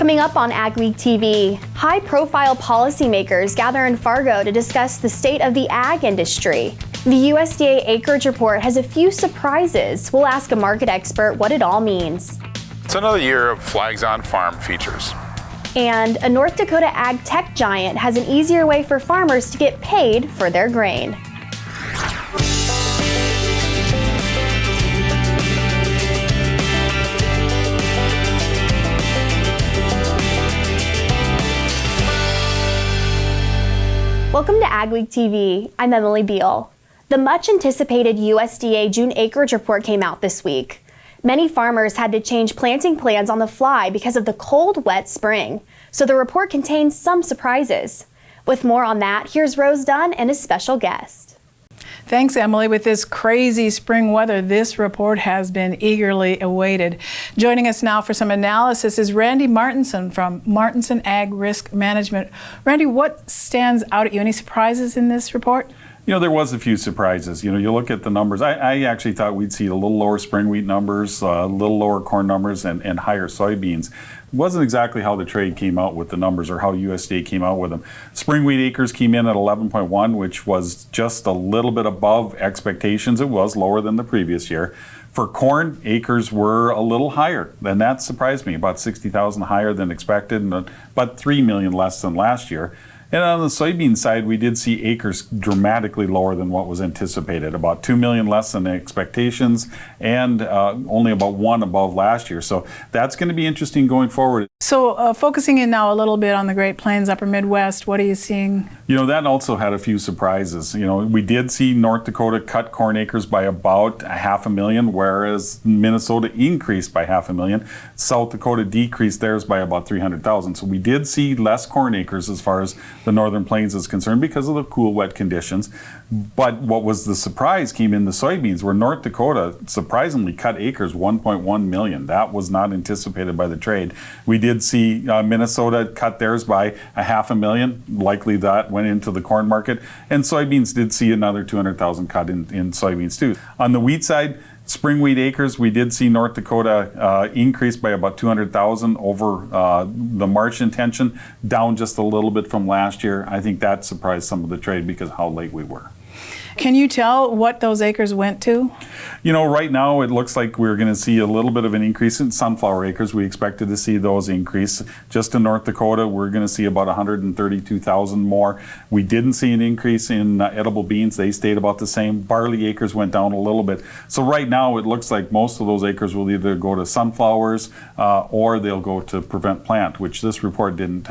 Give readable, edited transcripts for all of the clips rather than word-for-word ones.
Coming up on AGWEEK TV, high-profile policymakers gather in Fargo to discuss the state of the ag industry. The USDA Acreage report has a few surprises. We'll ask a market expert what it all means. It's another year of Flags on Farm features. And a North Dakota ag tech giant has an easier way for farmers to get paid for their grain. Welcome to AGWEEK TV. I'm Emily Beal. The much-anticipated USDA June acreage report came out this week. Many farmers had to change planting plans on the fly because of the cold, wet spring. So the report contains some surprises. With more on that, here's Rose Dunn and a special guest. Thanks, Emily. With this crazy spring weather, this report has been eagerly awaited. Joining us now for some analysis is Randy Martinson from Martinson Ag Risk Management. Randy, what stands out at you? Any surprises in this report? You know, there was a few surprises. You know, you look at the numbers. I actually thought we'd see a little lower spring wheat numbers, a little lower corn numbers, and higher soybeans. It wasn't exactly how the trade came out with the numbers or how USDA came out with them. Spring wheat acres came in at 11.1, which was just a little bit above expectations. It was lower than the previous year. For corn, acres were a little higher, and that surprised me, about 60,000 higher than expected, and about 3 million less than last year. And on the soybean side, we did see acres dramatically lower than what was anticipated, about 2 million less than expectations, and only about 1 above last year. So that's going to be interesting going forward. So focusing in now a little bit on the Great Plains, Upper Midwest, what are you seeing? You know, that also had a few surprises. You know, we did see North Dakota cut corn acres by about 500,000, whereas Minnesota increased by 500,000. South Dakota decreased theirs by about 300,000. So we did see less corn acres as far as the Northern Plains is concerned because of the cool, wet conditions. But what was the surprise came in the soybeans, where North Dakota surprisingly cut acres 1.1 million. That was not anticipated by the trade. We did see Minnesota cut theirs by 500,000. Likely that went into the corn market. And soybeans did see another 200,000 cut in soybeans too. On the wheat side, spring wheat acres, we did see North Dakota increase by about 200,000 over the March intention, down just a little bit from last year. I think that surprised some of the trade because of how late we were. Can you tell what those acres went to? You know, right now it looks like we're going to see a little bit of an increase in sunflower acres. We expected to see those increase. Just in North Dakota, we're going to see about 132,000 more. We didn't see an increase in edible beans. They stayed about the same. Barley acres went down a little bit. So right now it looks like most of those acres will either go to sunflowers or they'll go to prevent plant, which this report didn't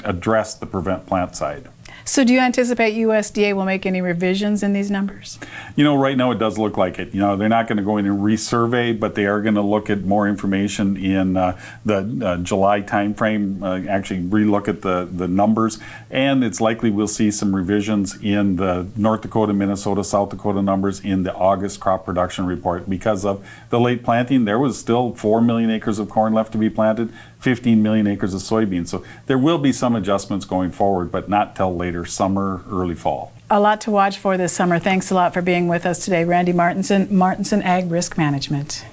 address the prevent plant side. So do you anticipate USDA will make any revisions in these numbers? You know, right now it does look like it. You know, they're not going to go in and resurvey, but they are going to look at more information in the July timeframe, actually relook at the numbers, and it's likely we'll see some revisions in the North Dakota, Minnesota, South Dakota numbers in the August crop production report. Because of the late planting, there was still 4 million acres of corn left to be planted, 15 million acres of soybeans. So there will be some adjustments going forward, but not till later summer, early fall. A lot to watch for this summer. Thanks a lot for being with us today, Randy Martinson, Martinson Ag Risk Management.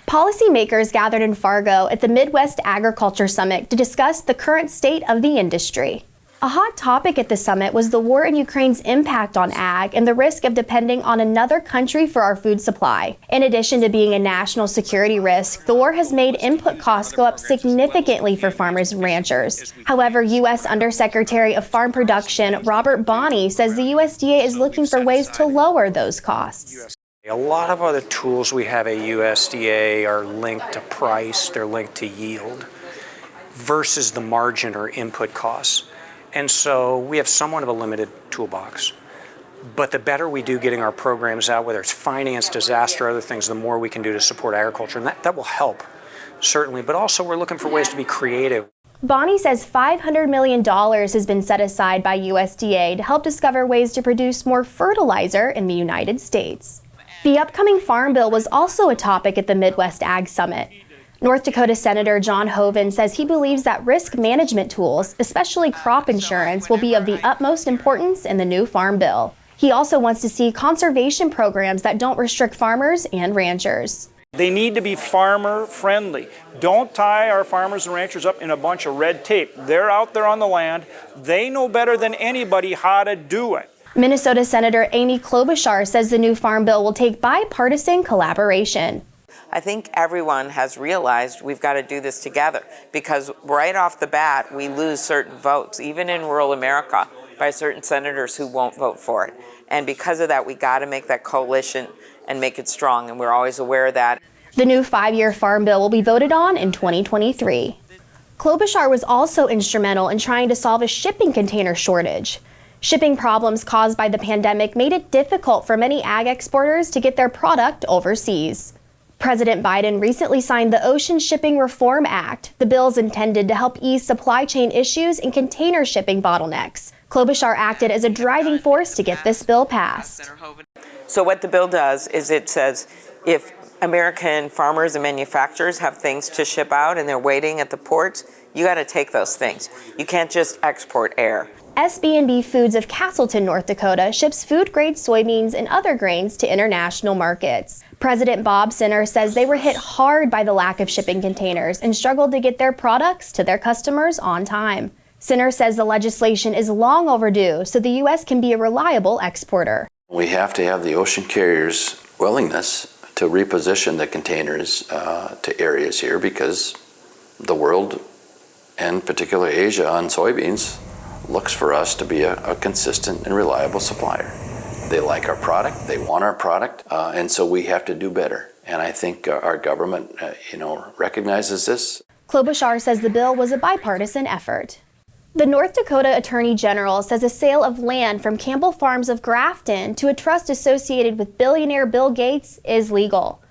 Policymakers gathered in Fargo at the Midwest Agriculture Summit to discuss the current state of the industry. A hot topic at the summit was the war in Ukraine's impact on ag and the risk of depending on another country for our food supply. In addition to being a national security risk, the war has made input costs go up significantly for farmers and ranchers. However, U.S. Undersecretary of Farm Production Robert Bonney says the USDA is looking for ways to lower those costs. A lot of other tools we have at USDA are linked to price, they're linked to yield, versus the margin or input costs. And so we have somewhat of a limited toolbox. But the better we do getting our programs out, whether it's finance, disaster, other things, the more we can do to support agriculture. And that will help, certainly. But also we're looking for ways to be creative. Bonney says $500 million has been set aside by USDA to help discover ways to produce more fertilizer in the United States. The upcoming Farm Bill was also a topic at the Midwest Ag Summit. North Dakota Senator John Hoeven says he believes that risk management tools, especially crop insurance, will be of the utmost importance in the new Farm Bill. He also wants to see conservation programs that don't restrict farmers and ranchers. They need to be farmer friendly. Don't tie our farmers and ranchers up in a bunch of red tape. They're out there on the land. They know better than anybody how to do it. Minnesota Senator Amy Klobuchar says the new farm bill will take bipartisan collaboration. I think everyone has realized we've got to do this together, because right off the bat we lose certain votes, even in rural America, by certain senators who won't vote for it. And because of that, we got to make that coalition and make it strong, and we're always aware of that. The new 5-year farm bill will be voted on in 2023. Klobuchar was also instrumental in trying to solve a shipping container shortage. Shipping problems caused by the pandemic made it difficult for many ag exporters to get their product overseas. President Biden recently signed the Ocean Shipping Reform Act. The bill is intended to help ease supply chain issues and container shipping bottlenecks. Klobuchar acted as a driving force to get this bill passed. So what the bill does is it says if American farmers and manufacturers have things to ship out and they're waiting at the ports, you got to take those things. You can't just export air. SB&B Foods of Castleton, North Dakota ships food-grade soybeans and other grains to international markets. President Bob Sinner says they were hit hard by the lack of shipping containers and struggled to get their products to their customers on time. Sinner says the legislation is long overdue so the U.S. can be a reliable exporter. We have to have the ocean carriers' willingness to reposition the containers to areas here, because the world, and particularly Asia on soybeans, looks for us to be a consistent and reliable supplier. They like our product, they want our product, and so we have to do better. And I think our government, recognizes this. Klobuchar says the bill was a bipartisan effort. The North Dakota Attorney General says a sale of land from Campbell Farms of Grafton to a trust associated with billionaire Bill Gates is legal.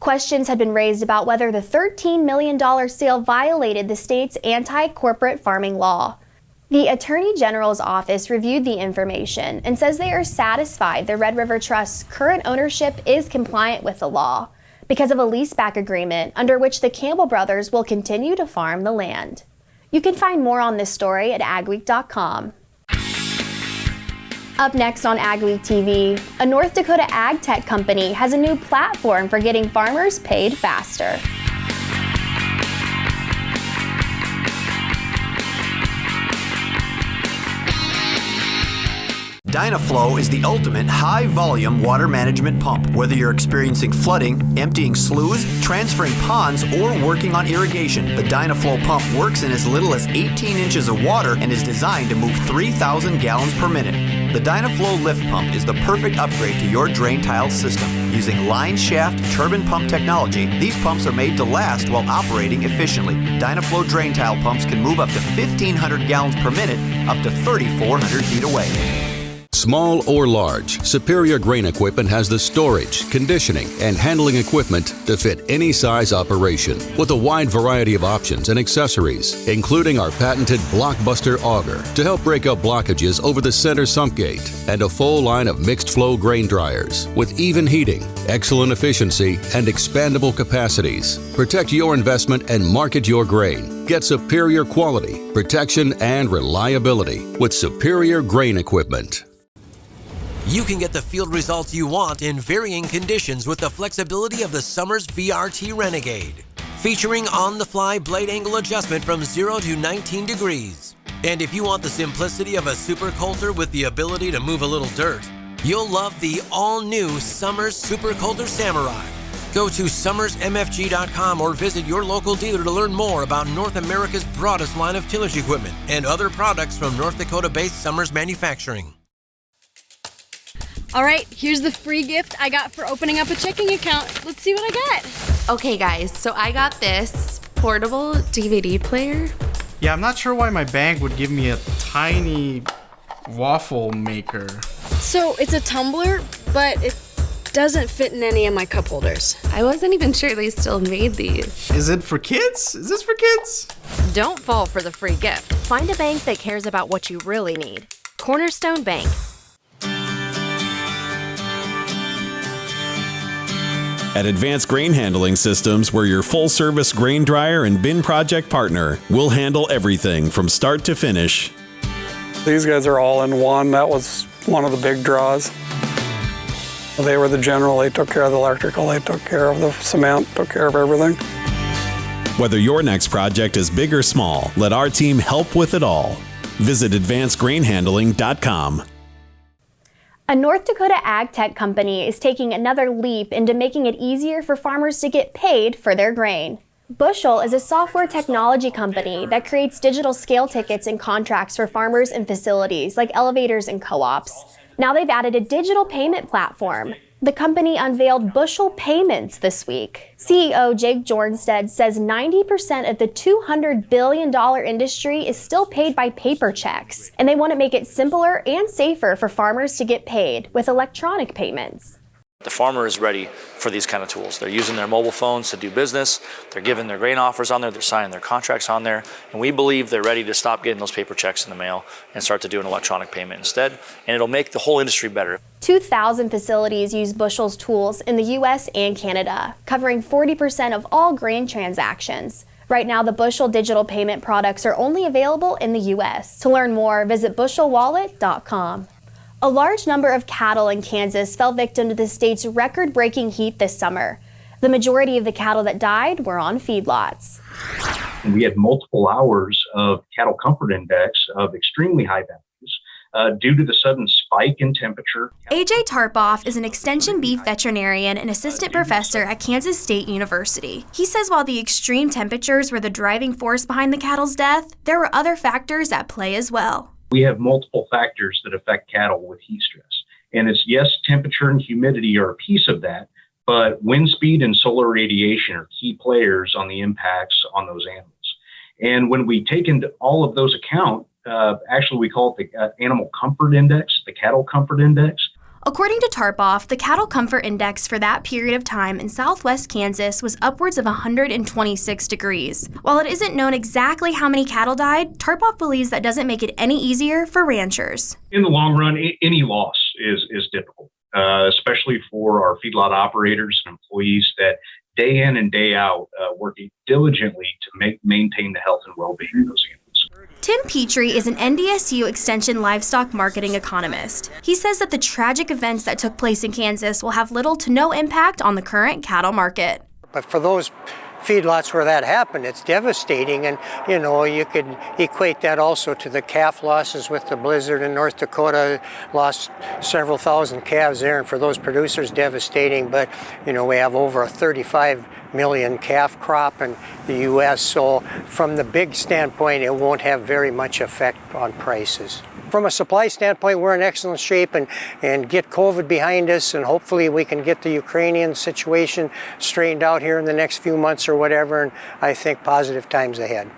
Questions have been raised about whether the $13 million sale violated the state's anti-corporate farming law. The Attorney General's office reviewed the information and says they are satisfied the Red River Trust's current ownership is compliant with the law because of a leaseback agreement under which the Campbell brothers will continue to farm the land. You can find more on this story at AGWEEK.com. Up next on AgWeek TV, a North Dakota ag tech company has a new platform for getting farmers paid faster. Dynaflow is the ultimate high-volume water management pump. Whether you're experiencing flooding, emptying sloughs, transferring ponds, or working on irrigation, the Dynaflow pump works in as little as 18 inches of water and is designed to move 3,000 gallons per minute. The Dynaflow lift pump is the perfect upgrade to your drain tile system. Using line shaft turbine pump technology, these pumps are made to last while operating efficiently. Dynaflow drain tile pumps can move up to 1,500 gallons per minute, up to 3,400 feet away. Small or large, Superior Grain Equipment has the storage, conditioning, and handling equipment to fit any size operation with a wide variety of options and accessories, including our patented Blockbuster auger to help break up blockages over the center sump gate, and a full line of mixed flow grain dryers with even heating, excellent efficiency, and expandable capacities. Protect your investment and market your grain. Get superior quality, protection, and reliability with Superior Grain Equipment. You can get the field results you want in varying conditions with the flexibility of the Summers VRT Renegade. Featuring on-the-fly blade angle adjustment from 0 to 19 degrees. And if you want the simplicity of a Super Coulter with the ability to move a little dirt, you'll love the all-new Summers Super Coulter Samurai. Go to summersmfg.com or visit your local dealer to learn more about North America's broadest line of tillage equipment and other products from North Dakota-based Summers Manufacturing. All right, here's the free gift I got for opening up a checking account. Let's see what I got. Okay guys, so I got this portable DVD player. Yeah, I'm not sure why my bank would give me a tiny waffle maker. So it's a tumbler, but it doesn't fit in any of my cup holders. I wasn't even sure they still made these. Is it for kids? Is this for kids? Don't fall for the free gift. Find a bank that cares about what you really need. Cornerstone Bank. At Advanced Grain Handling Systems, we're your full-service grain dryer and bin project partner. We'll handle everything from start to finish. These guys are all in one. That was one of the big draws. They were the general. They took care of the electrical. They took care of the cement, took care of everything. Whether your next project is big or small, let our team help with it all. Visit advancedgrainhandling.com. A North Dakota ag tech company is taking another leap into making it easier for farmers to get paid for their grain. Bushel is a software technology company that creates digital scale tickets and contracts for farmers and facilities like elevators and co-ops. Now they've added a digital payment platform. The company unveiled Bushel Payments this week. CEO Jake Jornstead says 90% of the $200 billion industry is still paid by paper checks, and they want to make it simpler and safer for farmers to get paid with electronic payments. The farmer is ready for these kind of tools. They're using their mobile phones to do business. They're giving their grain offers on there. They're signing their contracts on there. And we believe they're ready to stop getting those paper checks in the mail and start to do an electronic payment instead. And it'll make the whole industry better. 2,000 facilities use Bushel's tools in the U.S. and Canada, covering 40% of all grain transactions. Right now, the Bushel digital payment products are only available in the U.S. To learn more, visit bushelwallet.com. A large number of cattle in Kansas fell victim to the state's record-breaking heat this summer. The majority of the cattle that died were on feedlots. We had multiple hours of cattle comfort index of extremely high values due to the sudden spike in temperature. AJ Tarpoff is an extension beef veterinarian and assistant professor at Kansas State University. He says while the extreme temperatures were the driving force behind the cattle's death, there were other factors at play as well. We have multiple factors that affect cattle with heat stress. And it's, yes, temperature and humidity are a piece of that, but wind speed and solar radiation are key players on the impacts on those animals. And when we take into all of those account, actually we call it the animal comfort index, the cattle comfort index. According to Tarpoff, the cattle comfort index for that period of time in southwest Kansas was upwards of 126 degrees. While it isn't known exactly how many cattle died, Tarpoff believes that doesn't make it any easier for ranchers. In the long run, any loss is difficult, especially for our feedlot operators and employees that day in and day out work diligently to maintain the health and well-being of those animals. Tim Petrie is an NDSU Extension livestock marketing economist. He says that the tragic events that took place in Kansas will have little to no impact on the current cattle market. But for those feedlots where that happened, it's devastating, and you could equate that also to the calf losses with the blizzard in North Dakota. Lost several thousand calves there, and for those producers, devastating. But we have over a 35 million calf crop in the U.S., so from the big standpoint, it won't have very much effect on prices. From a supply standpoint, we're in excellent shape and get COVID behind us, and hopefully we can get the Ukrainian situation straightened out here in the next few months or whatever, and I think positive times ahead.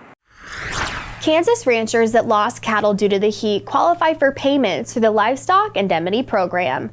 Kansas ranchers that lost cattle due to the heat qualify for payments through the Livestock Indemnity Program.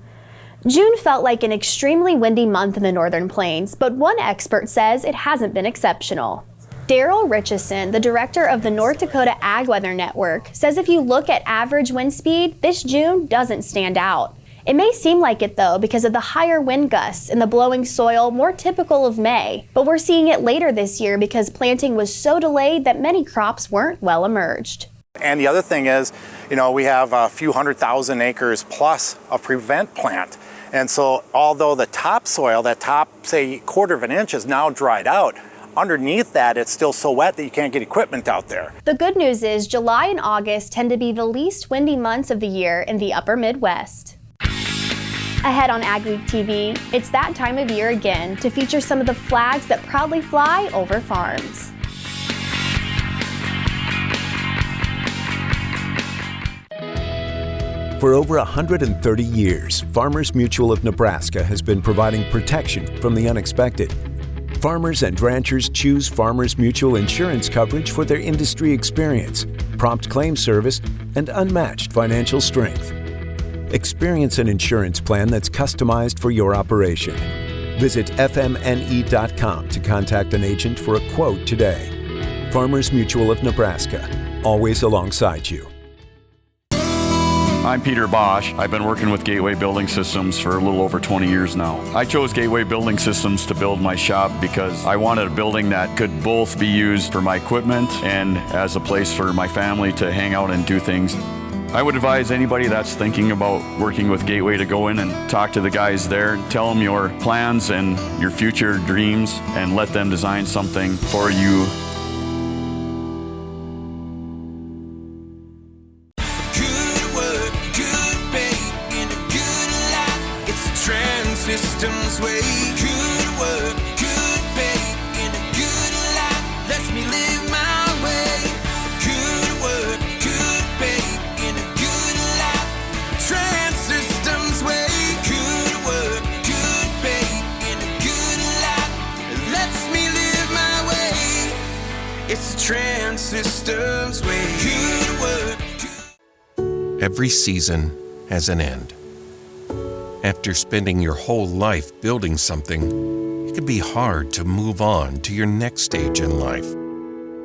June felt like an extremely windy month in the Northern Plains, but one expert says it hasn't been exceptional. Daryl Richardson, the director of the North Dakota Ag Weather Network, says if you look at average wind speed, this June doesn't stand out. It may seem like it though because of the higher wind gusts and the blowing soil more typical of May, but we're seeing it later this year because planting was so delayed that many crops weren't well emerged. And the other thing is, we have a few 100,000 acres plus of prevent plant. And so although the topsoil, that top, say, quarter of an inch is now dried out, underneath that it's still so wet that you can't get equipment out there. The good news is July and August tend to be the least windy months of the year in the upper Midwest. Ahead on AGWEEK TV, it's that time of year again to feature some of the flags that proudly fly over farms. For over 130 years, Farmers Mutual of Nebraska has been providing protection from the unexpected. Farmers and ranchers choose Farmers Mutual insurance coverage for their industry experience, prompt claim service, and unmatched financial strength. Experience an insurance plan that's customized for your operation. Visit fmne.com to contact an agent for a quote today. Farmers Mutual of Nebraska, always alongside you. I'm Peter Bosch. I've been working with Gateway Building Systems for a little over 20 years now. I chose Gateway Building Systems to build my shop because I wanted a building that could both be used for my equipment and as a place for my family to hang out and do things. I would advise anybody that's thinking about working with Gateway to go in and talk to the guys there, tell them your plans and your future dreams, and let them design something for you. Systems way. Good work, good pay, in a good life, lets me live my way. Good work, good pay, in a good life, Trans Systems way. Good work, good pay, in a good life, lets me live my way. It's the Trans Systems way. Good work. Every season has an end. After spending your whole life building something, it can be hard to move on to your next stage in life.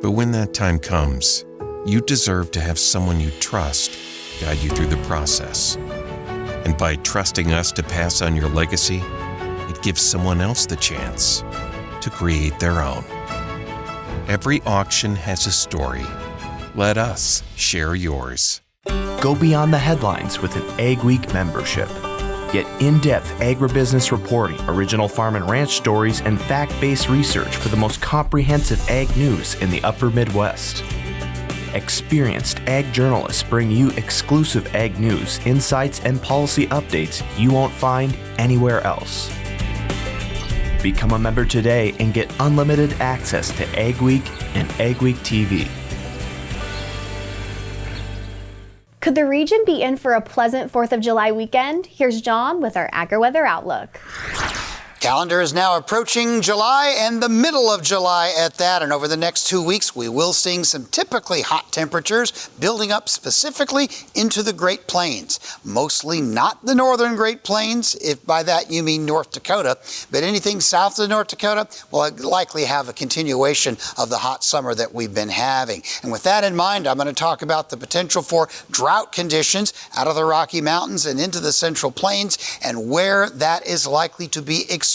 But when that time comes, you deserve to have someone you trust guide you through the process. And by trusting us to pass on your legacy, it gives someone else the chance to create their own. Every auction has a story. Let us share yours. Go beyond the headlines with an AGWEEK membership. Get in-depth agribusiness reporting, original farm and ranch stories, and fact-based research for the most comprehensive ag news in the upper Midwest. Experienced ag journalists bring you exclusive ag news, insights, and policy updates you won't find anywhere else. Become a member today and get unlimited access to AGWEEK and AGWEEK TV. Could the region be in for a pleasant 4th of July weekend? Here's John with our AgriWeather Outlook. Calendar is now approaching July and the middle of July at that. And over the next 2 weeks, we will see some typically hot temperatures building up specifically into the Great Plains. Mostly not the northern Great Plains, if by that you mean North Dakota, but anything south of North Dakota will likely have a continuation of the hot summer that we've been having. And with that in mind, I'm going to talk about the potential for drought conditions out of the Rocky Mountains and into the Central Plains and where that is likely to be expanding.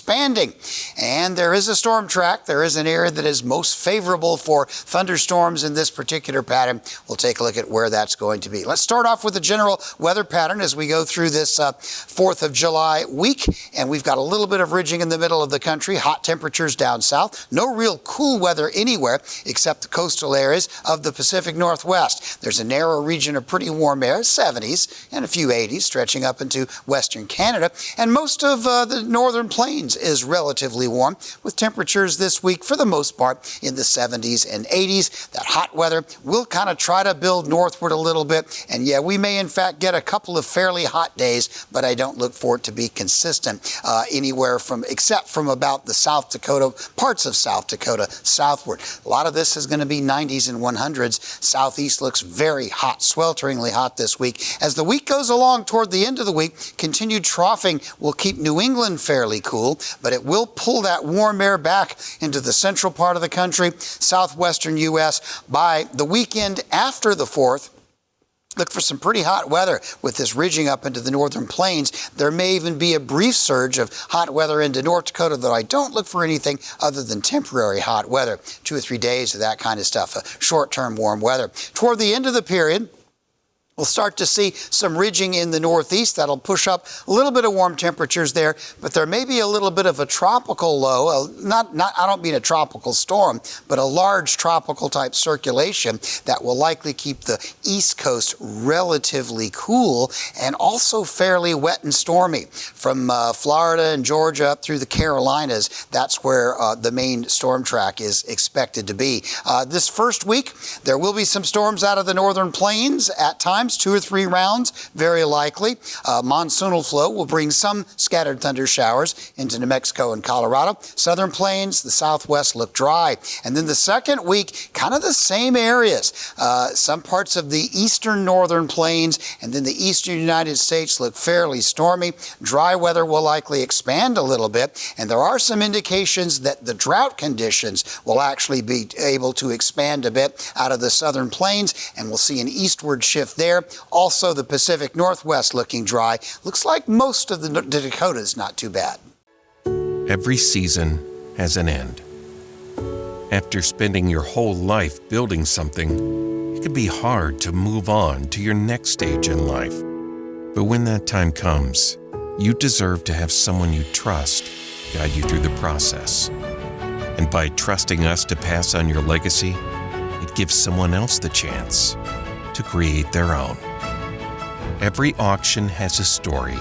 And there is a storm track. There is an area that is most favorable for thunderstorms in this particular pattern. We'll take a look at where that's going to be. Let's start off with the general weather pattern as we go through this 4th of July week. And we've got a little bit of ridging in the middle of the country, hot temperatures down south. No real cool weather anywhere except the coastal areas of the Pacific Northwest. There's a narrow region of pretty warm air, 70s and a few 80s, stretching up into western Canada. And most of the northern plains is relatively warm, with temperatures this week for the most part in the 70s and 80s. That hot weather will kind of try to build northward a little bit, and yeah, we may in fact get a couple of fairly hot days, but I don't look for it to be consistent anywhere from, except from about the South Dakota, parts of South Dakota southward. A lot of this is going to be 90s and 100s. Southeast looks very hot, swelteringly hot this week. As the week goes along toward the end of the week, continued troughing will keep New England fairly cool, but it will pull that warm air back into the central part of the country, southwestern U.S. By the weekend after the 4th, look for some pretty hot weather with this ridging up into the northern plains. There may even be a brief surge of hot weather into North Dakota, though I don't look for anything other than temporary hot weather. 2 or 3 days of that kind of stuff, short-term warm weather. Toward the end of the period, we'll start to see some ridging in the northeast. That'll push up a little bit of warm temperatures there, but there may be a little bit of a tropical low, I don't mean a tropical storm, but a large tropical type circulation that will likely keep the east coast relatively cool and also fairly wet and stormy. From Florida and Georgia up through the Carolinas, that's where the main storm track is expected to be. This first week, there will be some storms out of the northern plains at times. 2 or 3 rounds, very likely. Monsoonal flow will bring some scattered thunder showers into New Mexico and Colorado. Southern plains, the southwest look dry. And then the second week, kind of the same areas. Some parts of the eastern northern plains and then the eastern United States look fairly stormy. Dry weather will likely expand a little bit. And there are some indications that the drought conditions will actually be able to expand a bit out of the southern plains, and we'll see an eastward shift there. Also, the Pacific Northwest looking dry. Looks like most of the Dakotas not too bad. Every season has an end. After spending your whole life building something, it it can be hard to move on to your next stage in life. But when that time comes, you deserve to have someone you trust guide you through the process. And by trusting us to pass on your legacy, it gives someone else the chance to create their own. Every auction has a story.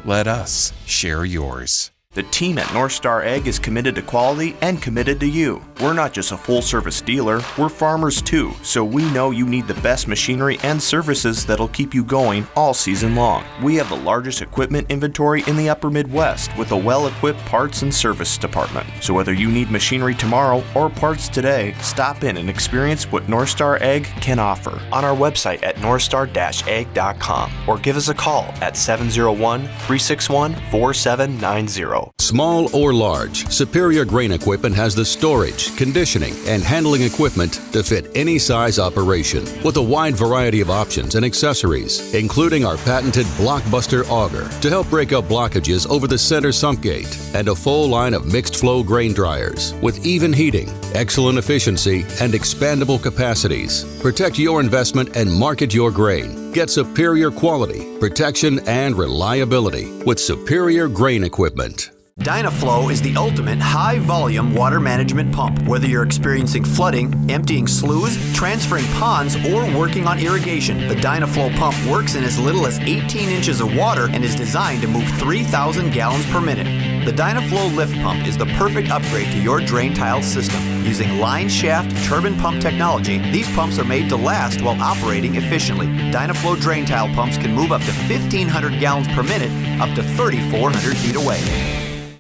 Let us share yours. The team at North Star Ag is committed to quality and committed to you. We're not just a full-service dealer, we're farmers too, so we know you need the best machinery and services that'll keep you going all season long. We have the largest equipment inventory in the upper Midwest with a well-equipped parts and service department. So whether you need machinery tomorrow or parts today, stop in and experience what North Star Ag can offer on our website at northstar-ag.com or give us a call at 701-361-4790. Small or large, Superior Grain Equipment has the storage, conditioning, and handling equipment to fit any size operation with a wide variety of options and accessories, including our patented Blockbuster auger to help break up blockages over the center sump gate, and a full line of mixed flow grain dryers with even heating, excellent efficiency, and expandable capacities. Protect your investment and market your grain. Get superior quality, protection, and reliability with Superior Grain Equipment. Dynaflow is the ultimate high-volume water management pump. Whether you're experiencing flooding, emptying sloughs, transferring ponds, or working on irrigation, the Dynaflow pump works in as little as 18 inches of water and is designed to move 3,000 gallons per minute. The Dynaflow lift pump is the perfect upgrade to your drain tile system. Using line shaft turbine pump technology, these pumps are made to last while operating efficiently. Dynaflow drain tile pumps can move up to 1,500 gallons per minute, up to 3,400 feet away.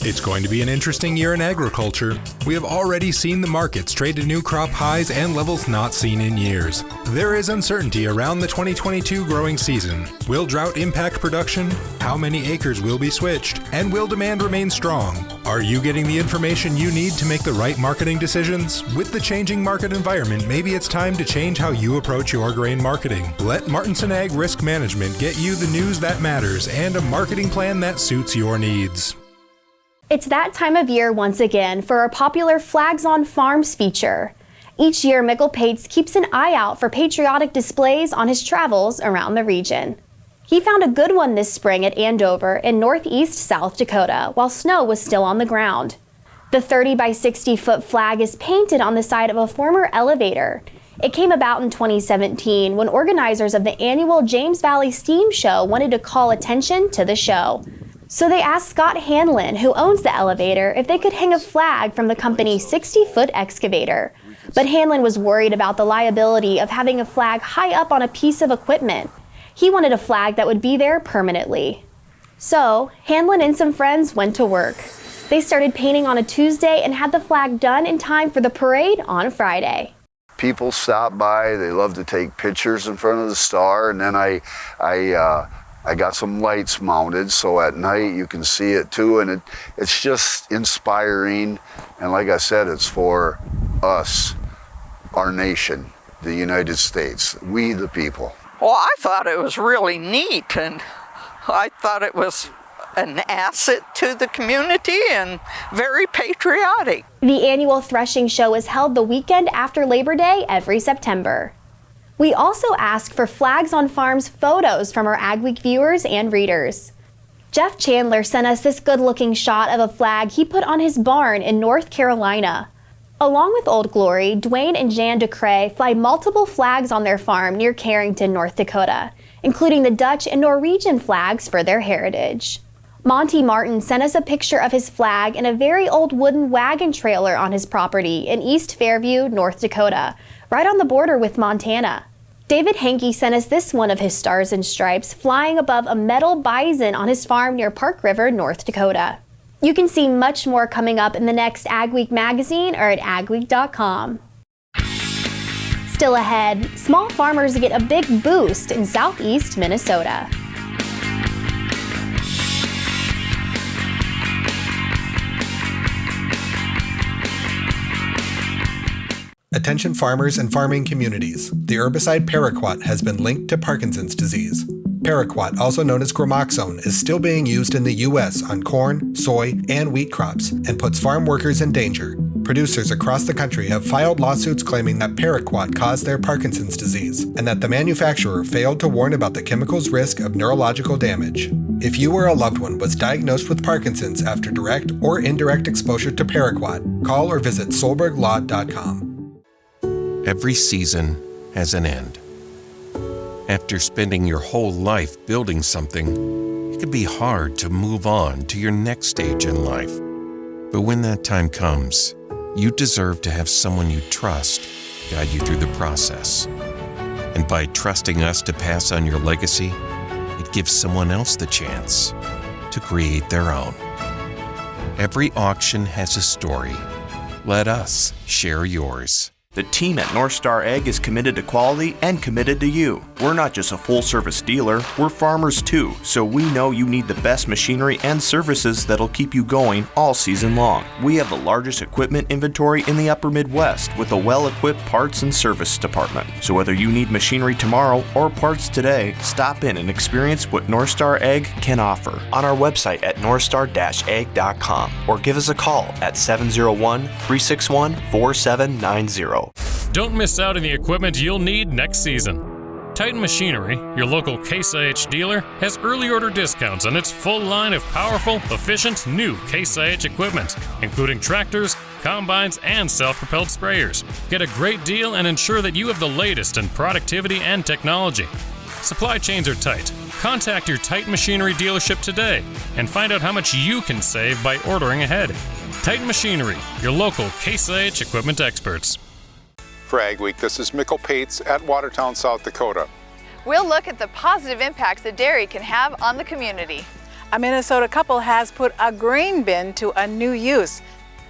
It's going to be an interesting year in agriculture. We have already seen the markets trade to new crop highs and levels not seen in years. There is uncertainty around the 2022 growing season. Will drought impact production? How many acres will be switched? And will demand remain strong? Are you getting the information you need to make the right marketing decisions? With the changing market environment, maybe it's time to change how you approach your grain marketing. Let Martinson Ag Risk Management get you the news that matters and a marketing plan that suits your needs. It's that time of year once again for our popular Flags on Farms feature. Each year, Mikkel Pates keeps an eye out for patriotic displays on his travels around the region. He found a good one this spring at Andover in northeast South Dakota while snow was still on the ground. The 30 by 60 foot flag is painted on the side of a former elevator. It came about in 2017 when organizers of the annual James Valley Steam Show wanted to call attention to the show. So they asked Scott Hanlon, who owns the elevator, if they could hang a flag from the company's 60-foot excavator. But Hanlon was worried about the liability of having a flag high up on a piece of equipment. He wanted a flag that would be there permanently. So Hanlon and some friends went to work. They started painting on a Tuesday and had the flag done in time for the parade on Friday. People stop by, they love to take pictures in front of the star, and then I got some lights mounted so at night you can see it too, and it's just inspiring. And like I said, it's for us, our nation, the United States, we the people. Well, I thought it was really neat, and I thought it was an asset to the community and very patriotic. The annual threshing show is held the weekend after Labor Day every September. We also ask for Flags on Farms photos from our AgWeek viewers and readers. Jeff Chandler sent us this good-looking shot of a flag he put on his barn in North Carolina. Along with Old Glory, Dwayne and Jan DeCray fly multiple flags on their farm near Carrington, North Dakota, including the Dutch and Norwegian flags for their heritage. Monty Martin sent us a picture of his flag in a very old wooden wagon trailer on his property in East Fairview, North Dakota, right on the border with Montana. David Hankey sent us this one of his stars and stripes flying above a metal bison on his farm near Park River, North Dakota. You can see much more coming up in the next AgWeek magazine or at agweek.com. Still ahead, small farmers get a big boost in southeast Minnesota. Attention farmers and farming communities. The herbicide paraquat has been linked to Parkinson's disease. Paraquat, also known as Chromoxone, is still being used in the U.S. on corn, soy, and wheat crops and puts farm workers in danger. Producers across the country have filed lawsuits claiming that paraquat caused their Parkinson's disease and that the manufacturer failed to warn about the chemical's risk of neurological damage. If you or a loved one was diagnosed with Parkinson's after direct or indirect exposure to paraquat, call or visit solberglaw.com. Every season has an end. After spending your whole life building something, it can be hard to move on to your next stage in life. But when that time comes, you deserve to have someone you trust guide you through the process. And by trusting us to pass on your legacy, it gives someone else the chance to create their own. Every auction has a story. Let us share yours. The team at North Star Ag is committed to quality and committed to you. We're not just a full-service dealer, we're farmers too, so we know you need the best machinery and services that'll keep you going all season long. We have the largest equipment inventory in the upper Midwest with a well-equipped parts and service department. So whether you need machinery tomorrow or parts today, stop in and experience what North Star Ag can offer on our website at northstar-ag.com or give us a call at 701-361-4790. Don't miss out on the equipment you'll need next season. Titan Machinery, your local Case IH dealer, has early order discounts on its full line of powerful, efficient, new Case IH equipment, including tractors, combines, and self-propelled sprayers. Get a great deal and ensure that you have the latest in productivity and technology. Supply chains are tight. Contact your Titan Machinery dealership today and find out how much you can save by ordering ahead. Titan Machinery, your local Case IH equipment experts. For AGWEEK, this is Mikkel Pates at Watertown, South Dakota. We'll look at the positive impacts that dairy can have on the community. A Minnesota couple has put a grain bin to a new use.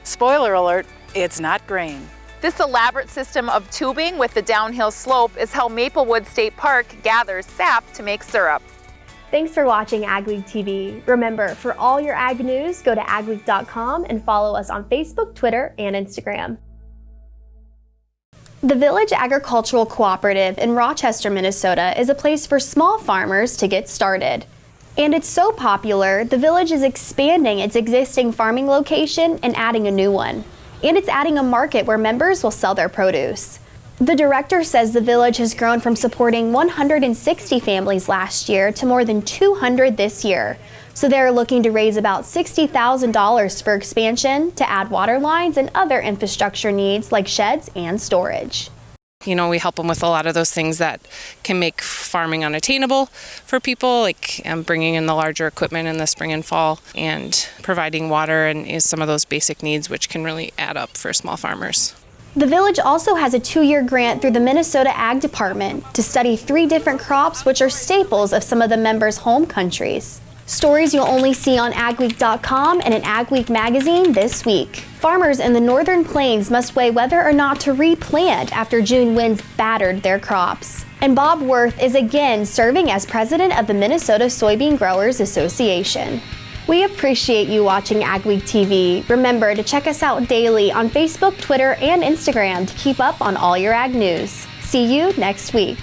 Spoiler alert, it's not grain. This elaborate system of tubing with the downhill slope is how Maplewood State Park gathers sap to make syrup. Thanks for watching AgWeek TV. Remember, for all your ag news, go to agweek.com and follow us on Facebook, Twitter, and Instagram. The Village Agricultural Cooperative in Rochester, Minnesota is a place for small farmers to get started. And it's so popular, the village is expanding its existing farming location and adding a new one. And it's adding a market where members will sell their produce. The director says the village has grown from supporting 160 families last year to more than 200 this year. So they're looking to raise about $60,000 for expansion to add water lines and other infrastructure needs like sheds and storage. You know, we help them with a lot of those things that can make farming unattainable for people, like bringing in the larger equipment in the spring and fall and providing water and is some of those basic needs which can really add up for small farmers. The village also has a 2-year grant through the Minnesota Ag Department to study 3 different crops which are staples of some of the members' home countries. Stories you'll only see on agweek.com and in AgWeek magazine this week. Farmers in the northern plains must weigh whether or not to replant after June winds battered their crops. And Bob Worth is again serving as president of the Minnesota Soybean Growers Association. We appreciate you watching AgWeek TV. Remember to check us out daily on Facebook, Twitter, and Instagram to keep up on all your ag news. See you next week.